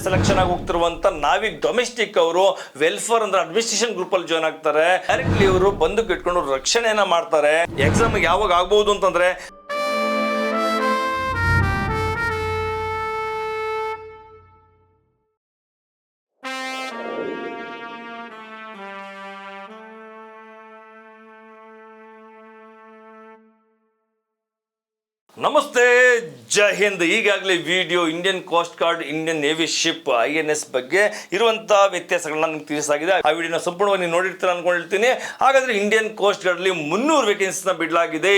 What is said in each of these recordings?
Selection ಆಗಿ ಹೋಗ್ತಿರುವಂತ NavIC domestic ಅವರು welfare ಅಂದ್ರೆ ಅಡ್ಮಿನಿಸ್ಟ್ರೇಷನ್ ಗ್ರೂಪ್ ಅಲ್ಲಿ ಜಾಯ್ನ್ ಆಗ್ತಾರೆ. ಡೈರೆಕ್ಟ್ಲಿ ಇವರು ಬಂದು ಇಟ್ಕೊಂಡು ರಕ್ಷಣೆಯನ್ನ ಮಾಡ್ತಾರೆ. ಎಕ್ಸಾಮ್ ಯಾವಾಗ ಆಗ್ಬಹುದು ಅಂತಂದ್ರೆ ನಮಸ್ತೆ, ಜೈ ಹಿಂದ್. ಈಗಾಗಲೇ video Indian coast guard, Indian navy ship INS ಬಗ್ಗೆ ಇರುವಂತಹ ವ್ಯತ್ಯಾಸಗಳನ್ನ ನಿಮ್ಗೆ ತಿಳಿಸಾಗಿದೆ. ಆ ವಿಡಿಯೋನ ಸಂಪೂರ್ಣವಾಗಿ ನೀವು ನೋಡಿರ್ತೀರ ಅನ್ಕೊಂಡಿರ್ತೀನಿ. ಹಾಗಾದ್ರೆ ಇಂಡಿಯನ್ ಕೋಸ್ಟ್ ಗಾರ್ಡ್ ಅಲ್ಲಿ 300 ವೇಕೆನ್ಸಿನ ಬಿಡಲಾಗಿದೆ.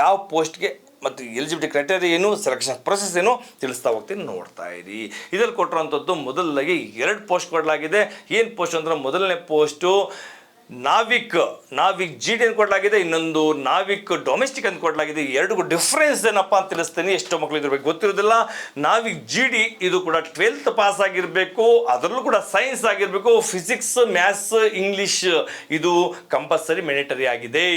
ಯಾವ ಪೋಸ್ಟ್ಗೆ ಮತ್ತು ಎಲಿಜಿಬಿಲಿಟಿ ಕ್ರೈಟೇರಿಯಾ ಏನು, ಸೆಲೆಕ್ಷನ್ ಪ್ರೊಸೆಸ್ ಏನು ತಿಳಿಸ್ತಾ ಹೋಗ್ತೀನಿ, ನೋಡ್ತಾ ಇರಿ. ಇದರಲ್ಲಿ ಕೊಟ್ಟಿರುವಂಥದ್ದು ಮೊದಲಾಗಿ 2 ಪೋಸ್ಟ್ ಕೊಡಲಾಗಿದೆ. ಏನು ಪೋಸ್ಟ್ ಅಂದ್ರೆ ಮೊದಲನೇ ಪೋಸ್ಟು ನಾವಿಕ್ GD ಅಂತ ಕೊಡಲಾಗಿದೆ, ಇನ್ನೊಂದು ನಾವಿಕ್ ಡೊಮೆಸ್ಟಿಕ್ ಅಂತ ಕೊಡಲಾಗಿದೆ. ಎರಡಿಗೂ ಡಿಫ್ರೆನ್ಸ್ ಏನಪ್ಪ ಅಂತ ತಿಳಿಸ್ತೀನಿ. ಎಷ್ಟೋ ಮಕ್ಕಳು ಇದ್ರ ಬಗ್ಗೆ ಗೊತ್ತಿರೋದಿಲ್ಲ. ನಾವಿಕ್ GD ಇದು ಕೂಡ 12th ಪಾಸ್ ಆಗಿರಬೇಕು, ಅದರಲ್ಲೂ ಕೂಡ ಸೈನ್ಸ್ ಆಗಿರಬೇಕು. ಫಿಸಿಕ್ಸ್, ಮ್ಯಾಥ್ಸ್, ಇಂಗ್ಲಿಷ್ ಇದು ಕಂಪಲ್ಸರಿ ಮ್ಯಾಂಡೇಟರಿ ಆಗಿದೆ.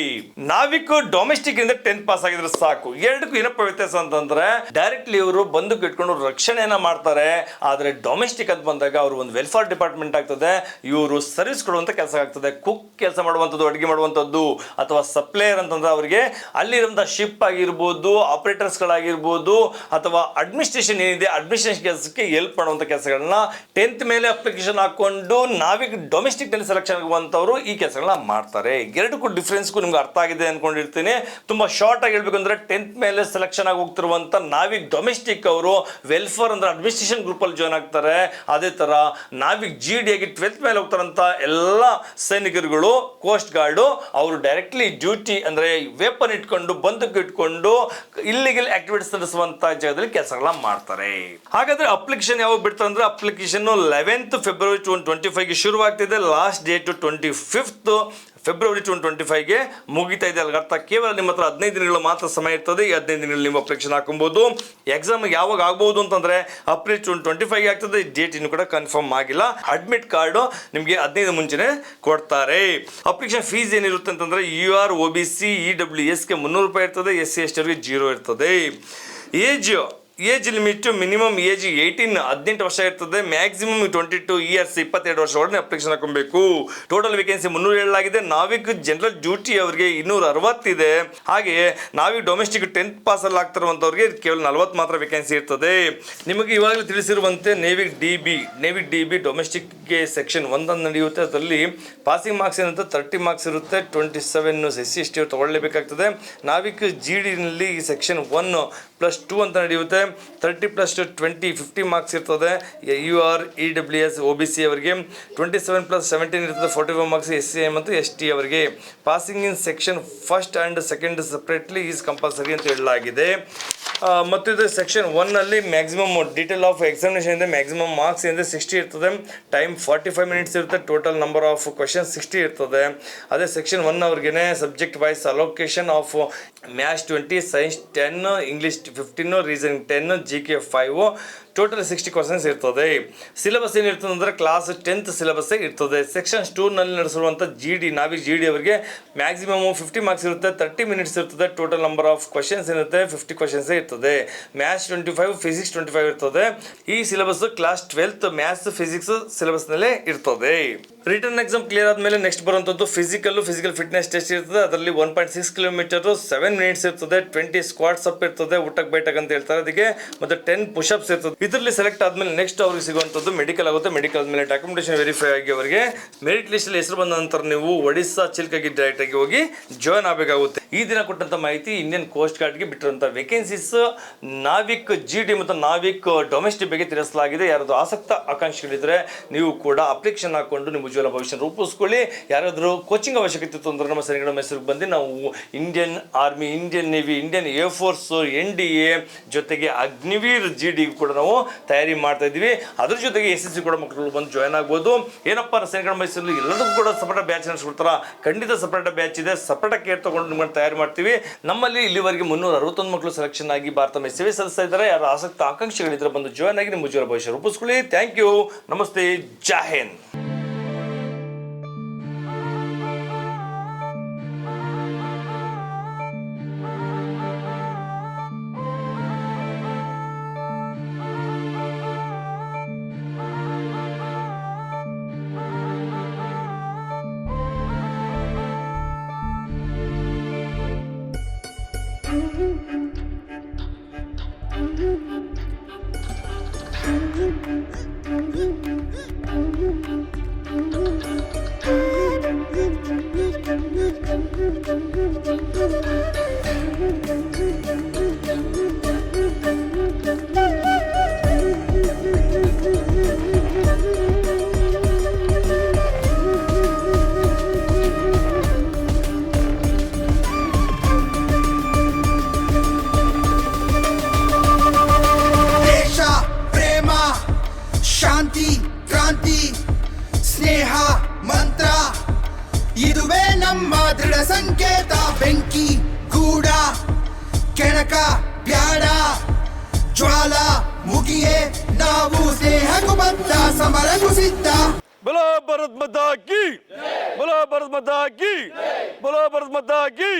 ನಾವಿಕ್ ಡೊಮೆಸ್ಟಿಕ್ ಇಂದ 10th ಪಾಸ್ ಆಗಿದ್ರೆ ಸಾಕು. ಎರಡಕ್ಕೂ ಏನಪ್ಪ ವ್ಯತ್ಯಾಸ ಅಂತಂದ್ರೆ ಡೈರೆಕ್ಟ್ಲಿ ಇವರು ಬಂದು ಇಟ್ಕೊಂಡು ರಕ್ಷಣೆಯನ್ನ ಮಾಡ್ತಾರೆ. ಆದ್ರೆ ಡೊಮೆಸ್ಟಿಕ್ ಅಂತ ಬಂದಾಗ ಅವರು ಒಂದು ವೆಲ್ಫೇರ್ ಡಿಪಾರ್ಟ್ಮೆಂಟ್ ಆಗ್ತದೆ, ಇವರು ಸರ್ವಿಸ್ ಕೊಡುವಂತ ಕೆಲಸ ಆಗ್ತದೆ. ಕುಕ್ ಕೆಲಸ ಮಾಡುವಂಥದ್ದು, ಅಡುಗೆ ಮಾಡುವಂಥದ್ದು, ಅಥವಾ ಸಪ್ಲೈಯರ್ ಅಂತಂದ್ರೆ ಅವರಿಗೆ ಅಲ್ಲಿರುವಂಥ ಶಿಪ್ ಆಗಿರ್ಬೋದು, ಆಪರೇಟರ್ಸ್ಗಳಾಗಿರ್ಬೋದು, ಅಥವಾ ಅಡ್ಮಿನಿಸ್ಟ್ರೇಷನ್ ಏನಿದೆ ಅಡ್ಮಿನಿಸ್ಟ್ರೇಷನ್ ಕೆಲಸಕ್ಕೆ ಹೆಲ್ಪ್ ಮಾಡುವಂಥ ಕೆಲಸಗಳನ್ನ 10th ಮೇಲೆ ಅಪ್ಲಿಕೇಶನ್ ಹಾಕೊಂಡು ನಾವಿಕ್ ಡೊಮೆಸ್ಟಿಕ್ ನಲ್ಲಿ ಸೆಲೆಕ್ಷನ್ ಆಗುವಂಥವ್ರು ಈ ಕೆಲಸಗಳನ್ನ ಮಾಡ್ತಾರೆ. ಎರಡಕ್ಕೂ ಡಿಫ್ರೆನ್ಸ್ಗೂ ನಿಮ್ಗೆ ಅರ್ಥ ಆಗಿದೆ ಅನ್ಕೊಂಡಿರ್ತೀನಿ. ತುಂಬಾ ಶಾರ್ಟ್ ಆಗಿ ಹೇಳ್ಬೇಕಂದ್ರೆ 10th ಮೇಲೆ ಸೆಲೆಕ್ಷನ್ ಆಗಿ ಹೋಗ್ತಿರುವಂತ ನಾವಿಕ್ ಡೊಮೆಸ್ಟಿಕ್ ಅವರು ವೆಲ್ಫೇರ್ ಅಂದ್ರೆ ಅಡ್ಮಿನಿಸ್ಟ್ರೇಷನ್ ಗ್ರೂಪ್ ಅಲ್ಲಿ ಜಾಯ್ನ್ ಆಗ್ತಾರೆ. ಅದೇ ತರ ನಾವಿಕ್ GD ಆಗಿ 12th ಮೇಲೆ ಹೋಗ್ತಾರಂತ ಎಲ್ಲ ಸೈನಿಕರು ಕೋಸ್ಟ್ ಗಾರ್ಡ್ ಅವರು ಡೈರೆಕ್ಟ್ಲಿ ಡ್ಯೂಟಿ ಅಂದ್ರೆ ವೆಪನ್ ಇಟ್ಕೊಂಡು, ಬಂದೂಕು ಇಟ್ಕೊಂಡು ಇಲ್ಲಿಗಲ್ ಆಕ್ಟಿವಿಟೀಸ್ ನಡೆಸುವಂತ ಜಾಗದಲ್ಲಿ ಕೆಲಸಗಳನ್ನ ಮಾಡ್ತಾರೆ. ಹಾಗಾದ್ರೆ ಅಪ್ಲಿಕೇಶನ್ ಯಾವಾಗ ಬಿಡ್ತಾರೆ ಅಂದ್ರೆ ಅಪ್ಲಿಕೇಶನ್ 11th February 2025 ಗೆ ಶುರುವಾಗ್ತಿದೆ. ಲಾಸ್ಟ್ ಡೇಟ್ 25th February 2025 ಮುಗಿತಾ ಇದೆ. ಅಲ್ಲಿ ಅರ್ಥ ಕೇವಲ ನಿಮ್ಮ ಹತ್ರ 15 ದಿನಗಳು ಮಾತ್ರ ಸಮಯ ಇರ್ತದೆ. ಈ 15 ದಿನಗಳು ನೀವು ಅಪ್ಲಿಕೇಶನ್ ಹಾಕೊಬಹುದು. ಎಕ್ಸಾಮ್ ಯಾವಾಗ ಆಗ್ಬಹುದು ಅಂತಂದ್ರೆ April 2025 ಆಗ್ತದೆ. ಡೇಟ್ ಇನ್ನು ಕೂಡ ಕನ್ಫರ್ಮ್ ಆಗಿಲ್ಲ. ಅಡ್ಮಿಟ್ ಕಾರ್ಡ್ ನಿಮಗೆ 15 ಮುಂಚೆನೆ ಕೊಡ್ತಾರೆ. ಅಪ್ಲಿಕೇಶನ್ ಫೀಸ್ ಏನಿರುತ್ತೆ ಅಂತಂದ್ರೆ UR OBC EWS ಗೆ 300 ರೂಪಾಯಿ ಇರ್ತದೆ. SC ST ಅವರಿಗೆ 0 ಇರ್ತದೆ. ಏಜ್ ಲಿಮಿಟ್ ಮಿನಿಮಮ್ ಏಜ್ 18 ವರ್ಷ ಇರ್ತದೆ. ಮ್ಯಾಕ್ಸಿಮಮ್ 22 ಇಯರ್ಸ್ 22 ವರ್ಷ ಒಳಗೆ ಅಪ್ಲಿಕೇಶನ್ ಹಾಕೊಬೇಕು. ಟೋಟಲ್ ವೇಕೆನ್ಸಿ 300 ಹೇಳಲಾಗಿದೆ. ನಾವಿಕ್ ಜನರಲ್ ಡ್ಯೂಟಿ ಅವರಿಗೆ 260 ಇದೆ. ಹಾಗೆ ನಾವಿಕ್ ಡೊಮೆಸ್ಟಿಕ್ 10th ಪಾಸ್ ಅಲ್ಲಿ ಆಗ್ತಿರುವಂತವ್ರಿಗೆ ಕೇವಲ 40 ಮಾತ್ರ ವೇಕೆನ್ಸಿ ಇರ್ತದೆ. ನಿಮಗೆ ಇವಾಗಲೇ ತಿಳಿಸಿರುವಂತೆ ನೇವಿಕ್ DB ಡೊಮೆಸ್ಟಿಕ್ ಗೆ ಸೆಕ್ಷನ್ 1 ನಡೆಯುತ್ತೆ. ಅದರಲ್ಲಿ ಪಾಸಿಂಗ್ ಮಾರ್ಕ್ಸ್ ಏನಂತ 30 ಮಾರ್ಕ್ಸ್ ಇರುತ್ತೆ. 27 SC ST ತಗೊಳ್ಳೇಬೇಕಾಗ್ತದೆ. ನಾವಿಕ್ GD ನಲ್ಲಿ ಸೆಕ್ಷನ್ 1+2 ಅಂತ ನಡೆಯುತ್ತೆ. 30+20 50 ಮಾರ್ಕ್ಸ್ ಇರ್ತದೆ. UR EWS OBC ಅವರಿಗೆ 27+17 ಇರ್ತದೆ. 45 ಮಾರ್ಕ್ಸ್ SC ಮತ್ತು ST ಅವರಿಗೆ. Passing in section 1st and 2nd separately is compulsory ಅಂತ ಹೇಳಲಾಗಿದೆ. ಮತ್ತು ಇದು ಸೆಕ್ಷನ್ 1 ನಲ್ಲಿ ಮ್ಯಾಕ್ಸಿಮಮ್ ಡೀಟೇಲ್ ಆಫ್ ಎಕ್ಸಾಮಿನೇಷನ್ ಇದೆ. ಮ್ಯಾಕ್ಸಿಮಮ್ ಮಾರ್ಕ್ಸ್ ಏನಿದೆ 60 ಇರ್ತದೆ. ಟೈಮ್ 45 ಮಿನಿಟ್ಸ್ ಇರುತ್ತೆ. ಟೋಟಲ್ ನಂಬರ್ ಆಫ್ ಕ್ವಶನ್ಸ್ 60 ಇರ್ತದೆ. ಅದೇ ಸೆಕ್ಷನ್ 1 ಅವ್ರಿಗೆ subject wise allocation of maths 20, science 10, English 15, reasoning 10, GK 5, total 60 questions ಇರ್ತದೆ. ಸಿಲೆಬಸ್ ಏನಿರ್ತದೆ ಅಂದರೆ ಕ್ಲಾಸ್ 10th ಸಿಲೆಬಸ್ ಇರ್ತದೆ. ಸೆಕ್ಷನ್ 2 ನಲ್ಲಿ ನಡೆಸಿರುವಂಥ ನಾವಿಕ್ GD ಅವರಿಗೆ ಮ್ಯಾಕ್ಸಿಮಮ್ 50 ಮಾರ್ಕ್ಸ್ ಇರುತ್ತೆ. 30 ಮಿನಿಟ್ಸ್ ಇರ್ತದೆ. ಟೋಟಲ್ ನಂಬರ್ ಆಫ್ ಕ್ವಶನ್ಸ್ ಏನಿರುತ್ತೆ 50 ಕ್ವಶನ್ಸ್ ಇರ್ತದೆ. ಮ್ಯಾಥ್ಸ್ 25, ಫಿಸಿಕ್ಸ್ 25 ಇರ್ತದೆ. ಈ syllabus class 12th maths physics syllabus ನಲ್ಲೇ ಇರ್ತದೆ. ರಿಟರ್ನ್ ಎಕ್ಸಾಮ್ ಕ್ಲಿಯರ್ ಆದಮೇಲೆ ನೆಕ್ಸ್ಟ್ ಬರುವಂಥದ್ದು ಫಿಸಿಕಲ್ ಫಿಟ್ನೆಸ್ ಟೆಸ್ಟ್ ಇರ್ತದೆ. ಅದರಲ್ಲಿ 1.6 ಕಿಲೋಮೀಟರ್ 7 ಮಿನಿಟ್ಸ್ ಇರ್ತದೆ. 20 ಸ್ಕ್ವಾಟ್ಸ್ ಅಪ್ ಇರ್ತದೆ, ಊಟಕ್ಕೆ ಬೈಟಕ್ ಅಂತ ಹೇಳ್ತಾರೆ ಅದಕ್ಕೆ. ಮತ್ತೆ 10 ಪುಷಪ್ಸ್ ಇರ್ತದೆ. ಇದರಲ್ಲಿ ಸೆಲೆಕ್ಟ್ ಆದ್ಮೇಲೆ ನೆಕ್ಸ್ಟ್ ಅವ್ರಿಗೆ ಸಿಗುವಂಥದ್ದು ಮೆಡಿಕಲ್ ಆಗುತ್ತೆ. ಮೆಡಿಕಲ್ ಆದ್ಮೇಲೆ ಡಾಕ್ಯುಮೆಂಟೇಷನ್ ವೆರಿಫೈ ಆಗಿ ಅವರಿಗೆ ಮೆರಿಟ್ ಲಿಸ್ಟ್ ಅಲ್ಲಿ ಹೆಸರು ಬಂದ ನಂತರ ನೀವು ಒಡಿಸ್ಸಾ ಚಿಲ್ಕಾಗಿ ಡೈರೆಕ್ಟ್ ಆಗಿ ಹೋಗಿ ಜಾಯ್ನ್ ಆಗಬೇಕಾಗುತ್ತೆ. ಈ ದಿನ ಕೊಟ್ಟಂತ ಮಾಹಿತಿ ಇಂಡಿಯನ್ ಕೋಸ್ಟ್ ಗಾರ್ಡ್ಗೆ ಬಿಟ್ಟಿರುವಂಥ ವೇಕೆನ್ಸೀಸ್ ನಾವಿಕ್ GD ಮತ್ತು ನಾವಿಕ್ ಡೊಮೆಸ್ಟಿಕ್ ಬಗ್ಗೆ ತಿಳಿಸಲಾಗಿದೆ. ಯಾರಾದರೂ ಆಸಕ್ತ ಆಕಾಂಕ್ಷಿಗಳಿದ್ರೆ ನೀವು ಕೂಡ ಅಪ್ಲಿಕೇಶನ್ ಹಾಕೊಂಡು ನಿಮ್ಮ ಉಜ್ವಲ ಭವಿಷ್ಯ ರೂಪಿಸ್ಕೊಳ್ಳಿ. ಯಾರಾದರೂ ಕೋಚಿಂಗ್ ಅವಶ್ಯಕತೆ ಇತ್ತು ಅಂದ್ರೆ ನಮ್ಮ ಸರಿಗಡ ಹೆಸರಿಗೆ ಬಂದು ನಾವು Indian army, Indian navy, Indian air force, NDA ಜೊತೆಗೆ ಅಗ್ನಿವೀರ್ GD ಕೂಡ ನಾವು ತಯಾರಿ ಮಾಡ್ತಾ ಇದ್ದೀವಿ. ಅದ್ರ ಜೊತೆಗೆ SSC ಕೂಡ ಮಕ್ಕಳು ಬಂದು ಜಾಯ್ನ್ ಆಗ್ಬೋದು. ಏನಪ್ಪ ಸರಿಗಡ ಮೈಸೂರಲ್ಲಿ ಎಲ್ಲದಕ್ಕೂ ಕೂಡ ಸಪರೇಟ್ ಬ್ಯಾಚ್ ನಡೆಸ್ಕೊಡ್ತಾರ. ಖಂಡಿತ ಸಪರೇಟ್ ಬ್ಯಾಚ್ ಇದೆ. ಸಪರೇಟ್ ಕೇರ್ ತಗೊಂಡು ನಿಮ್ಮನ್ನು ತಯಾರಿ ಮಾಡ್ತೀವಿ. ನಮ್ಮಲ್ಲಿ ಇಲ್ಲಿವರೆಗೆ 361 ಮಕ್ಕಳು ಸೆಲೆಕ್ಷನ್ ಆಗಿ ಭಾರತ ಮೇಲೆ ಸೇವೆ ಸಲ್ಲಿಸ್ತಾ ಇದ್ದಾರೆ. ಯಾರು ಆಸಕ್ತ ಆಕಾಂಕ್ಷಿಗಳಿದ್ರೆ ಬಂದು ಜಾಯ್ನ್ ಆಗಿ ನಿಮ್ಮ ಉಜ್ವಲ ಭವಿಷ್ಯ ರೂಪಿಸ್ಕೊಳ್ಳಿ. Thank you. ನಮಸ್ತೆ. ಜೈ ಹಿಂದ್. ಶಾಂತಿ ಕ್ರಾಂತಿ ಸ್ನೇಹ ಮಂತ್ರ ಇದುವೇ ನಮ್ಮ ದೃಢ ಸಂಕೇತ. ಬೆಂಕಿ ಗೂಡ ಕೆಣಕ ಬ್ಯಾಡ ಜ್ವಾಲ ಮುಗಿಯೇ ನಾವು ಸ್ನೇಹಕ್ಕೂ ಬದ್ಧ ಸಮರಕ್ಕೂ ಸಿದ್ಧ. बोलो भारत माता की, बोलो भारत माता की, बोलो भारत माता की.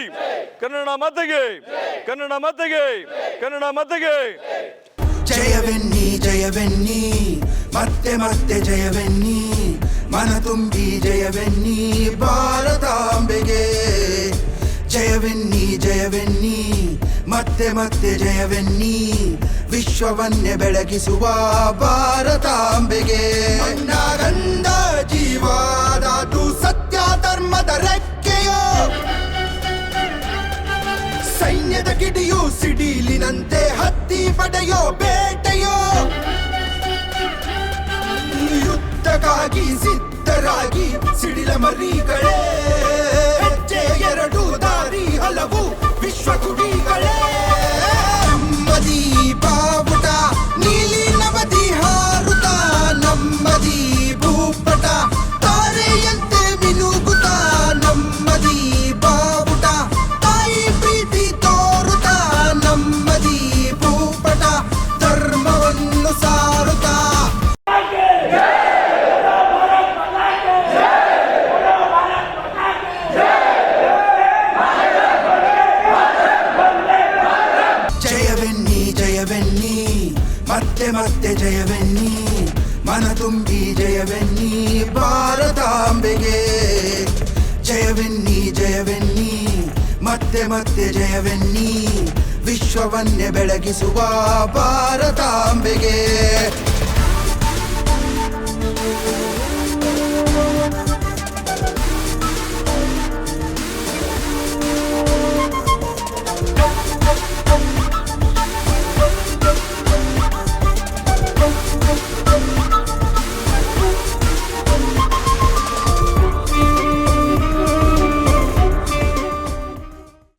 ಕನ್ನಡ ಮಾತೆಗೆ, ಕನ್ನಡ ಮಾತೆಗೆ, ಕನ್ನಡ ಮಾತೆಗೆ. ಜಯವೆನ್ನಿ ಜಯವೆನ್ನಿ ಮತ್ತೆ ಮತ್ತೆ ಜಯವೆನ್ನಿ ಮನ ತುಂಬಿ ಜಯವೆನ್ನಿ ಭಾರತಾಂಬೆಗೆ. ಜಯವೆನ್ನಿ ಜಯವೆನ್ನಿ ಮತ್ತೆ ಮತ್ತೆ ಜಯವೆನ್ನಿ ವಿಶ್ವವನ್ನೇ ಬೆಳಗಿಸುವ ಭಾರತಾಂಬೆಗೆ. ಗಂಧ ಜೀವಾದಾತು ಸತ್ಯ ಧರ್ಮದ ರೆಕ್ಕೆಯೋ ಸೈನ್ಯದ ಕಿಡಿಯು ಸಿಡಿಲಿನಂತೆ ಹತ್ತಿ ಪಡೆಯೋ ಬೇಟೆಯೋ. ಯುದ್ಧಕ್ಕಾಗಿ ಸಿದ್ಧರಾಗಿ ಸಿಡಿಲ ಮರಿಗಳೇ ಹೆಜ್ಜೆ ಎರಡು ದಾರಿ ಹಲವು ವಿಶ್ವ ಗುಡಿಗಳೇ. ನಮ್ಮದಿ ಬಾವುಟ ನೀಲಿ ನವದಿ ಹಾರುತ ನಮ್ಮದಿ ಭೂಪಟ ತಾರೆಯಂತೆ ಮಿನುಗುತ್ತ. ನಮ್ಮದಿ ಬಾವುಟ ತಾಯಿ ಪ್ರೀತಿ ತೋರುತ್ತ ನಮ್ಮದಿ ಭೂಪಟ ಧರ್ಮವನ್ನು ಸಾರುತ್ತ. ಜಯವೆನ್ನಿ ಜಯವೆನ್ನಿ ಮತ್ತೆ ಮತ್ತೆ ಜಯವೆನ್ನಿ ಮನ ತುಂಬಿ ಜಯವೆನ್ನಿ ಭಾರತಾಂಬೆಗೆ. ಜಯವೆನ್ನಿ ಜಯವೆನ್ನಿ ಮತ್ತೆ ಮತ್ತೆ ಜಯವೆನ್ನಿ ವಿಶ್ವವನ್ನೇ ಬೆಳಗಿಸುವ ಭಾರತಾಂಬೆಗೆ.